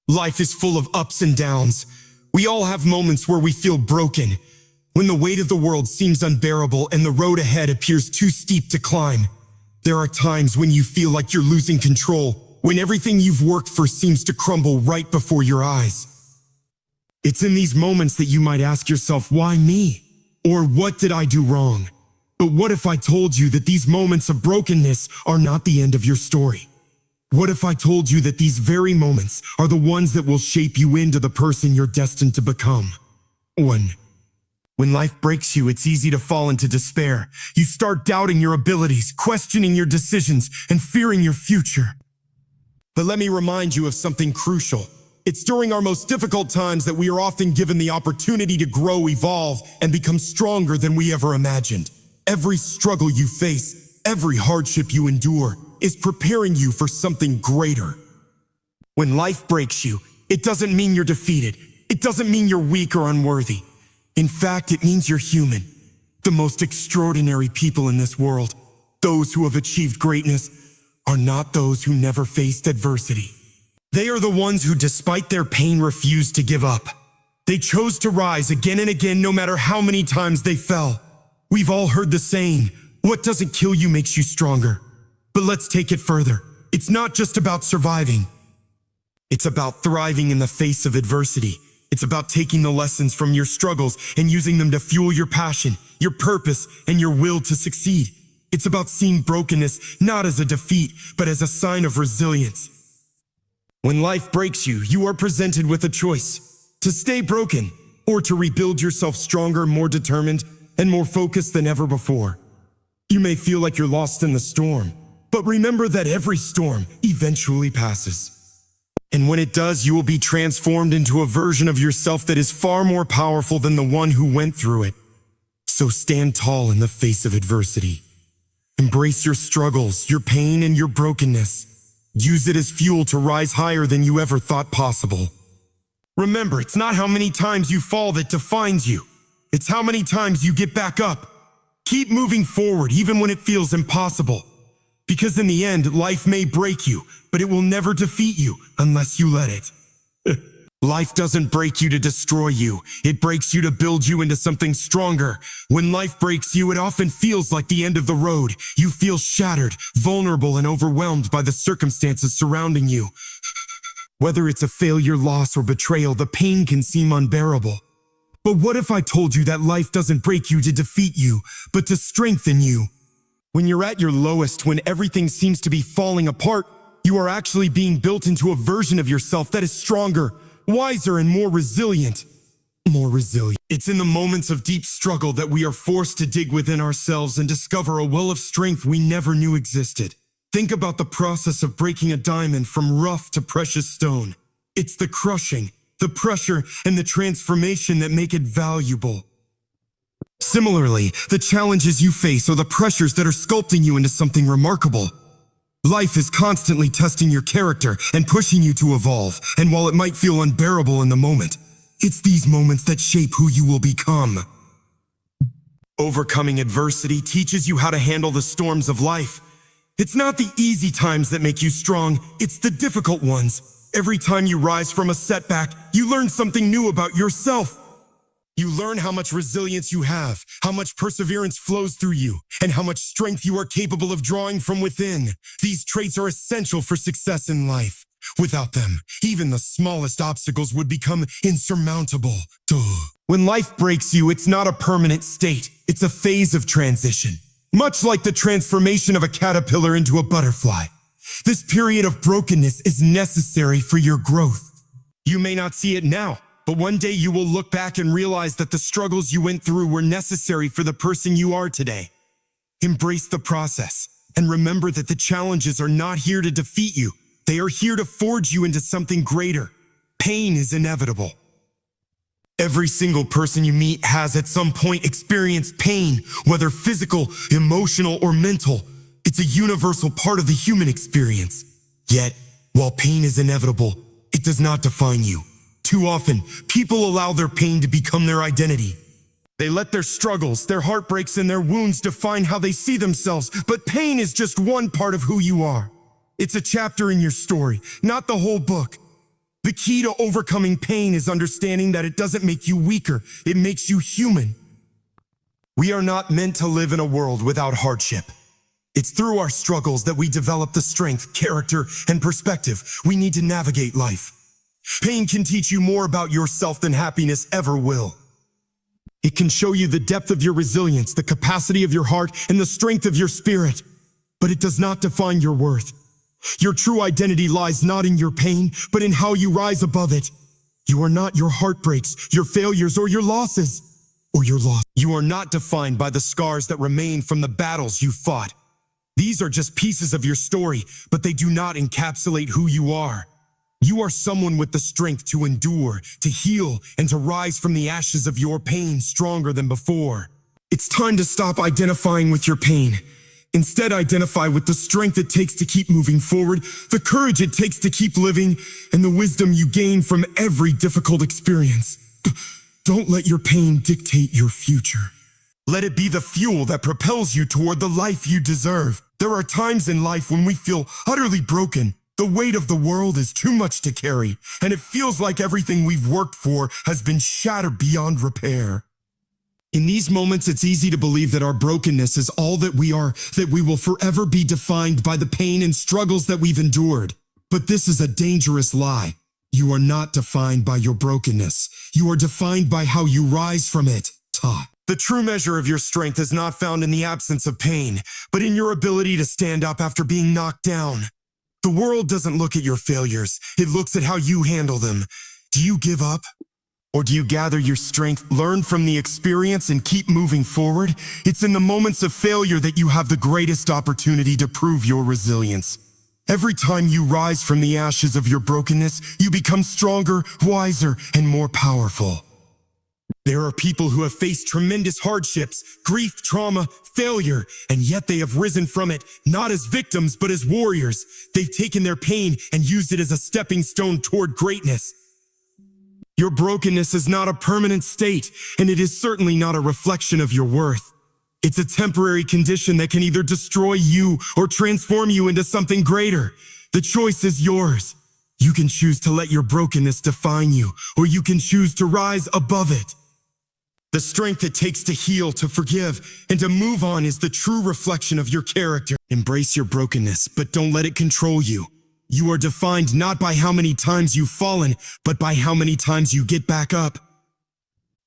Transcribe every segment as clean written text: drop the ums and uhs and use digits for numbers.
Life is full of ups and downs. We all have moments where we feel broken, when the weight of the world seems unbearable and the road ahead appears too steep to climb. There are times when you feel like you're losing control, when everything you've worked for seems to crumble right before your eyes. It's in these moments that you might ask yourself, why me? Or what did I do wrong? But what if I told you that these moments of brokenness are not the end of your story? What if I told you that these very moments are the ones that will shape you into the person you're destined to become? When life breaks you, it's easy to fall into despair. You start doubting your abilities, questioning your decisions, and fearing your future. But let me remind you of something crucial. It's during our most difficult times that we are often given the opportunity to grow, evolve, and become stronger than we ever imagined. Every struggle you face, every hardship you endure, is preparing you for something greater. When life breaks you, it doesn't mean you're defeated. It doesn't mean you're weak or unworthy. In fact, it means you're human. The most extraordinary people in this world, those who have achieved greatness, are not those who never faced adversity. They are the ones who, despite their pain, refused to give up. They chose to rise again and again, no matter how many times they fell. We've all heard the saying, what doesn't kill you makes you stronger. But let's take it further. It's not just about surviving. It's about thriving in the face of adversity. It's about taking the lessons from your struggles and using them to fuel your passion, your purpose, and your will to succeed. It's about seeing brokenness not as a defeat, but as a sign of resilience. When life breaks you, you are presented with a choice: to stay broken or to rebuild yourself stronger, more determined, and more focused than ever before. You may feel like you're lost in the storm, but remember that every storm eventually passes. And when it does, you will be transformed into a version of yourself that is far more powerful than the one who went through it. So stand tall in the face of adversity. Embrace your struggles, your pain, and your brokenness. Use it as fuel to rise higher than you ever thought possible. Remember, it's not how many times you fall that defines you. It's how many times you get back up. Keep moving forward even when it feels impossible. Because in the end, life may break you, but it will never defeat you unless you let it. Life doesn't break you to destroy you. It breaks you to build you into something stronger. When life breaks you, it often feels like the end of the road. You feel shattered, vulnerable, and overwhelmed by the circumstances surrounding you. Whether it's a failure, loss, or betrayal, the pain can seem unbearable. But what if I told you that life doesn't break you to defeat you, but to strengthen you? When you're at your lowest, when everything seems to be falling apart, you are actually being built into a version of yourself that is stronger, wiser, and more resilient. It's in the moments of deep struggle that we are forced to dig within ourselves and discover a well of strength we never knew existed. Think about the process of breaking a diamond from rough to precious stone. It's the crushing, the pressure, and the transformation that make it valuable. Similarly, the challenges you face are the pressures that are sculpting you into something remarkable. Life is constantly testing your character and pushing you to evolve, and while it might feel unbearable in the moment, it's these moments that shape who you will become. Overcoming adversity teaches you how to handle the storms of life. It's not the easy times that make you strong, it's the difficult ones. Every time you rise from a setback, you learn something new about yourself. You learn how much resilience you have, how much perseverance flows through you, and how much strength you are capable of drawing from within. These traits are essential for success in life. Without them, even the smallest obstacles would become insurmountable. When life breaks you, it's not a permanent state. It's a phase of transition. Much like the transformation of a caterpillar into a butterfly. This period of brokenness is necessary for your growth. You may not see it now, but one day you will look back and realize that the struggles you went through were necessary for the person you are today. Embrace the process and remember that the challenges are not here to defeat you. They are here to forge you into something greater. Pain is inevitable. Every single person you meet has at some point experienced pain, whether physical, emotional, or mental. It's a universal part of the human experience. Yet, while pain is inevitable, it does not define you. Too often, people allow their pain to become their identity. They let their struggles, their heartbreaks, and their wounds define how they see themselves, but pain is just one part of who you are. It's a chapter in your story, not the whole book. The key to overcoming pain is understanding that it doesn't make you weaker, it makes you human. We are not meant to live in a world without hardship. It's through our struggles that we develop the strength, character, and perspective we need to navigate life. Pain can teach you more about yourself than happiness ever will. It can show you the depth of your resilience, the capacity of your heart, and the strength of your spirit. But it does not define your worth. Your true identity lies not in your pain, but in how you rise above it. You are not your heartbreaks, your failures, or your losses. You are not defined by the scars that remain from the battles you fought. These are just pieces of your story, but they do not encapsulate who you are. You are someone with the strength to endure, to heal, and to rise from the ashes of your pain stronger than before. It's time to stop identifying with your pain. Instead, identify with the strength it takes to keep moving forward, the courage it takes to keep living, and the wisdom you gain from every difficult experience. Don't let your pain dictate your future. Let it be the fuel that propels you toward the life you deserve. There are times in life when we feel utterly broken. The weight of the world is too much to carry, and it feels like everything we've worked for has been shattered beyond repair. In these moments, it's easy to believe that our brokenness is all that we are, that we will forever be defined by the pain and struggles that we've endured. But this is a dangerous lie. You are not defined by your brokenness. You are defined by how you rise from it. The true measure of your strength is not found in the absence of pain, but in your ability to stand up after being knocked down. The world doesn't look at your failures. It looks at how you handle them. Do you give up? Or do you gather your strength, learn from the experience, and keep moving forward? It's in the moments of failure that you have the greatest opportunity to prove your resilience. Every time you rise from the ashes of your brokenness, you become stronger, wiser, and more powerful. There are people who have faced tremendous hardships, grief, trauma, failure, and yet they have risen from it, not as victims, but as warriors. They've taken their pain and used it as a stepping stone toward greatness. Your brokenness is not a permanent state, and it is certainly not a reflection of your worth. It's a temporary condition that can either destroy you or transform you into something greater. The choice is yours. You can choose to let your brokenness define you, or you can choose to rise above it. The strength it takes to heal, to forgive, and to move on is the true reflection of your character. Embrace your brokenness, but don't let it control you. You are defined not by how many times you've fallen, but by how many times you get back up.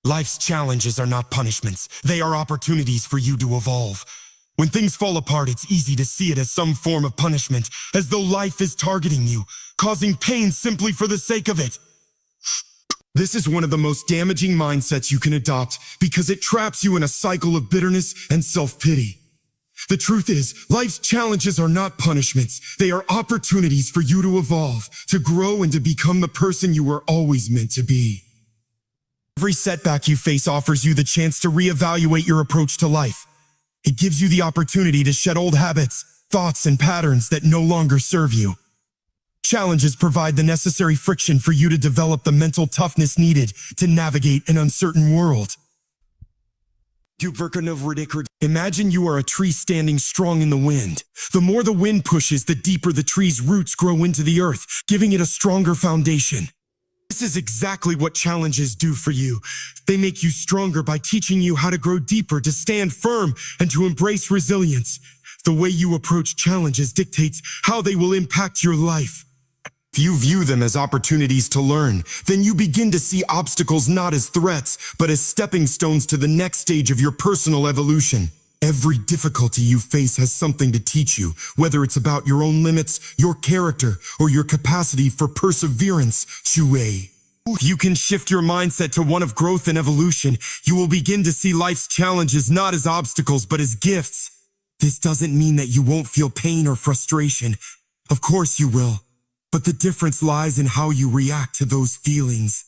Life's challenges are not punishments. They are opportunities for you to evolve. When things fall apart, it's easy to see it as some form of punishment, as though life is targeting you, causing pain simply for the sake of it. This is one of the most damaging mindsets you can adopt because it traps you in a cycle of bitterness and self-pity. The truth is, life's challenges are not punishments. They are opportunities for you to evolve, to grow, and to become the person you were always meant to be. Every setback you face offers you the chance to reevaluate your approach to life. It gives you the opportunity to shed old habits, thoughts, and patterns that no longer serve you. Challenges provide the necessary friction for you to develop the mental toughness needed to navigate an uncertain world. Imagine you are a tree standing strong in the wind. The more the wind pushes, the deeper the tree's roots grow into the earth, giving it a stronger foundation. This is exactly what challenges do for you. They make you stronger by teaching you how to grow deeper, to stand firm, and to embrace resilience. The way you approach challenges dictates how they will impact your life. If you view them as opportunities to learn, then you begin to see obstacles not as threats, but as stepping stones to the next stage of your personal evolution. Every difficulty you face has something to teach you, whether it's about your own limits, your character, or your capacity for perseverance. If you can shift your mindset to one of growth and evolution, you will begin to see life's challenges not as obstacles, but as gifts. This doesn't mean that you won't feel pain or frustration. Of course you will. But the difference lies in how you react to those feelings.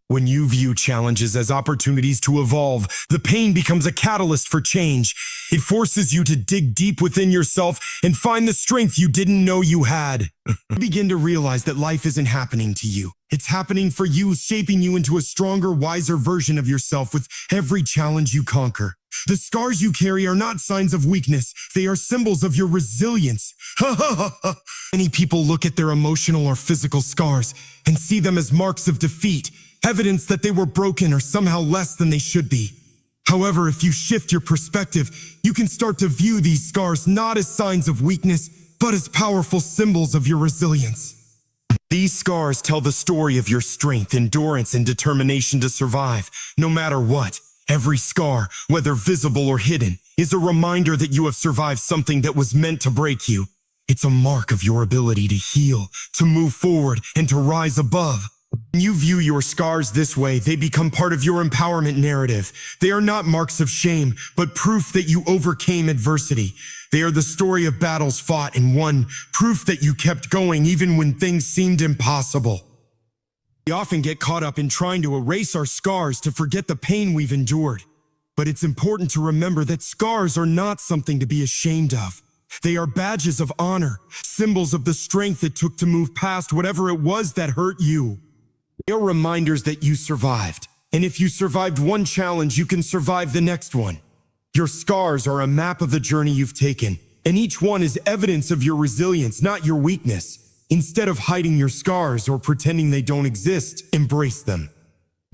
When you view challenges as opportunities to evolve, the pain becomes a catalyst for change. It forces you to dig deep within yourself and find the strength you didn't know you had. You begin to realize that life isn't happening to you. It's happening for you, shaping you into a stronger, wiser version of yourself with every challenge you conquer. The scars you carry are not signs of weakness. They are symbols of your resilience. Many people look at their emotional or physical scars and see them as marks of defeat, evidence that they were broken or somehow less than they should be. However, if you shift your perspective, you can start to view these scars not as signs of weakness, but as powerful symbols of your resilience. These scars tell the story of your strength, endurance, and determination to survive, no matter what. Every scar, whether visible or hidden, is a reminder that you have survived something that was meant to break you. It's a mark of your ability to heal, to move forward, and to rise above. When you view your scars this way, they become part of your empowerment narrative. They are not marks of shame, but proof that you overcame adversity. They are the story of battles fought and won, proof that you kept going even when things seemed impossible. We often get caught up in trying to erase our scars to forget the pain we've endured. But it's important to remember that scars are not something to be ashamed of. They are badges of honor, symbols of the strength it took to move past whatever it was that hurt you. They are reminders that you survived. And if you survived one challenge, you can survive the next one. Your scars are a map of the journey you've taken, and each one is evidence of your resilience, not your weakness. Instead of hiding your scars or pretending they don't exist, embrace them.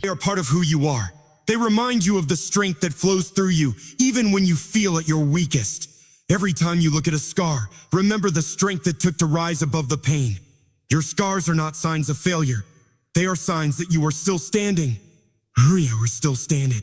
They are part of who you are. They remind you of the strength that flows through you, even when you feel at your weakest. Every time you look at a scar, remember the strength it took to rise above the pain. Your scars are not signs of failure. They are signs that you are still standing. We're still standing.